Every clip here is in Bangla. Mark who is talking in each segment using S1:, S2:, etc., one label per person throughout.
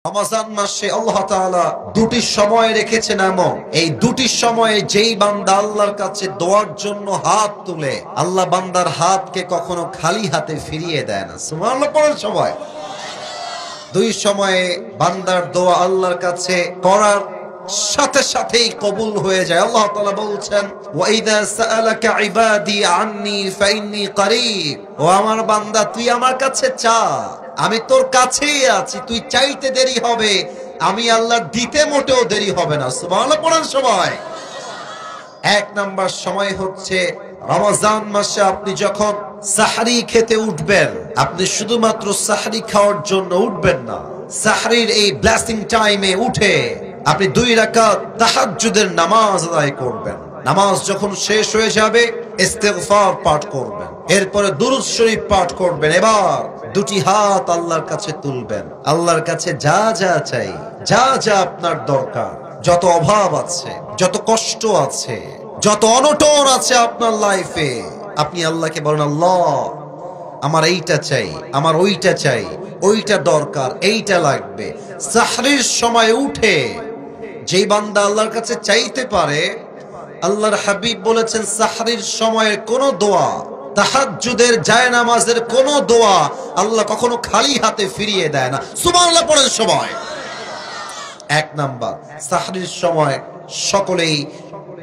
S1: রমজান মাসে আল্লাহ তাআলা দুটি সময় রেখেছেন, এমন এই দুটি সময়ে যেই বান্দা আল্লাহর কাছে দোয়ার জন্য হাত তুলে আল্লাহ বান্দার হাতকে কখনো খালি হাতে ফিরিয়ে দেয় না। সুবহানাল্লাহ পড়েন সবাই। দুই সময়ে বান্দার দোয়া আল্লাহর কাছে করার সাথে সাথেই কবুল হয়ে যায়। আল্লাহ তাআলা বলছেন, ওয়া ইযা সাআলাকা ইবাদি আন্নী ফাইন্নী করিব, ও আমার বান্দা তুই আমার কাছে চা, আমি তোর কাছেই আছি। তুই চাইতে দেরি হবে, আমি আল্লাহ দিতে মোটেও দেরি হবে না। সুবহানাল্লাহ পড়েন সবাই। এক নাম্বার সময় হচ্ছে রমজান মাসে আপনি যখন সাহরি খেতে উঠবেন, আপনি শুধুমাত্র সাহরি খাওয়ার জন্য উঠবেন না, সাহরির এই ব্লেসিং টাইমে উঠে আপনি 2 রাকাত তাহাজ্জুদের নামাজ আদায় করবেন। নামাজ যখন শেষ হয়ে যাবে ইস্তিগফার পাঠ করবেন, এরপরে দুরূদ শরীফ পাঠ করবেন। এবার দুটি হাত আল্লাহর কাছে তুলবেন, আল্লাহর কাছে যা যা চাই, যা যা আপনার দরকার, যত অভাব আছে, যত কষ্ট আছে, যত অনটন আছে আপনার লাইফে, আপনি আল্লাহকে বলেন, আল্লাহ আমার এইটা চাই, আমার ওইটা চাই, ওইটা দরকার, এইটা লাগবে। সাহরির সময় উঠে যেই বান্দা আল্লাহর কাছে চাইতে পারে, আল্লাহর হাবিব বলেছেন সাহরির সময়ের কোন দোয়া, তাহাজ্জুদের জায়নামাজের কোন দোয়া আল্লাহ কখনো খালি হাতে ফিরিয়ে দেয় না। সুবহানাল্লাহ পড়েন সবাই। এক নাম্বার, সাহরির সময় সকলেই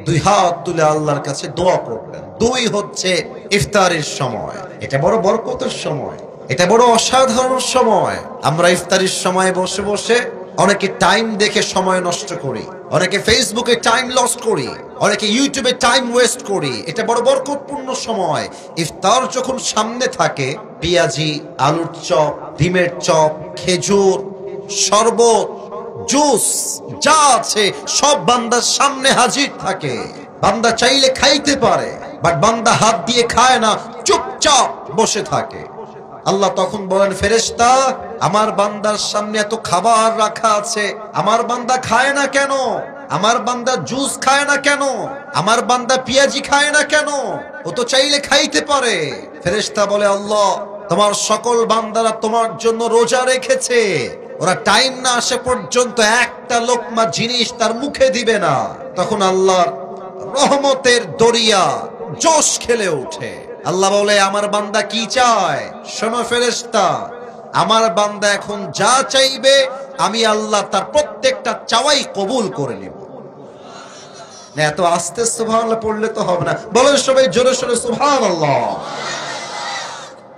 S1: 2 হাত তুলে আল্লাহর কাছে দোয়া করবেন। 2 হচ্ছে ইফতারের সময়, এটা বড় বরকতের সময়, এটা বড় অসাধারণ সময়। আমরা ইফতারের সময় বসে বসে অনেকে টাইম দেখে সময় নষ্ট করি, অনেকে ফেসবুকে টাইম লস করি, অনেকে ইউটিউবে টাইম ওয়েস্ট করি। এটা বড় বরকতপূর্ণ সময়। ইফতার যখন সামনে থাকে, পেঁয়াজি, আলুর চপ, ডিমের চপ, খেজুর, শরবত, জুস যা আছে সব বান্দার সামনে হাজির থাকে। বান্দা চাইলে খাইতে পারে, বাট বান্দা হাত দিয়ে খায় না, চুপচাপ বসে থাকে। আল্লাহ তখন বলেন, ফেরেশতা আমার বান্দার সামনে এত খাবার রাখা আছে, আমার বান্দা খায় না কেন? আমার বান্দা জুস খায় না কেন? আমার বান্দা পেঁয়াজি খায় না কেন? ও তো চাইলে খাইতে পারে। ফেরেশতা বলে, আল্লাহ তোমার সকল বান্দারা তোমার জন্য রোজা রেখেছে, ওরা টাইম না আসে পর্যন্ত একটা লোকমা জিনিস তার মুখে দিবে না। তখন আল্লাহর রহমতের দরিয়া জোশ খেলে ওঠে। আল্লাহ বলে, আমার বান্দা কি চায়? শোনো ফেরেশতা, আমার বান্দা এখন যা চাইবে আমি আল্লাহ তার প্রত্যেকটা চাওয়াই কবুল করে নেব। না এত আস্তে সুবহানাল্লাহ পড়লে তো হবে না, বলেন সবাই জোরে সোরে সুবহানাল্লাহ।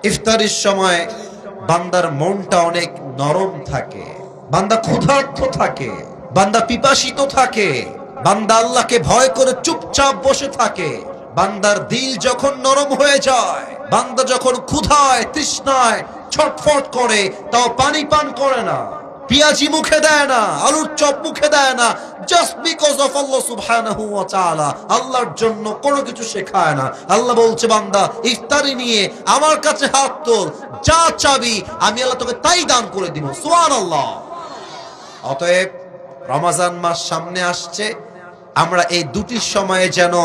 S1: ইফতারের সময় বান্দার মনটা অনেক নরম থাকে, বান্দা ক্ষুধার্ত থাকে, বান্দা পিপাসিত থাকে, বান্দা আল্লাহকে ভয় করে চুপচাপ বসে থাকে। বান্দার দিল যখন নরম হয়ে যায়, বান্দা যখন ক্ষুধায় তৃষ্ণায় ছটফট করে, তাও পানি পান করে না, পেঁয়াজি মুখে দেয় না, আলুর চপ মুখে দেয় না, জাস্ট বিকজ অফ আল্লাহ সুবহানাহু ওয়া তাআলা, আল্লাহর জন্য কোনো কিছু শেখায় না। আল্লাহ বলছে, বান্দা ইফতারি নিয়ে আমার কাছে হাত তোল, যা চাবি আমি আল্লাহ তোকে তাই দান করে দিব। সুবহানাল্লাহ। অতএব রমজান মাস সামনে আসছে, আমরা এই দুটি সময়ে যেন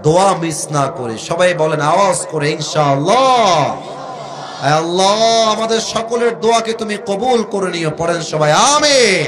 S1: দোয়া মিস না করি। সবাই বলেন আওয়াজ করে ইনশাআল্লাহ। আল্লাহ আমাদের সকলের দোয়াকে তুমি কবুল করে নিও। পড়েন সবাই আমিন।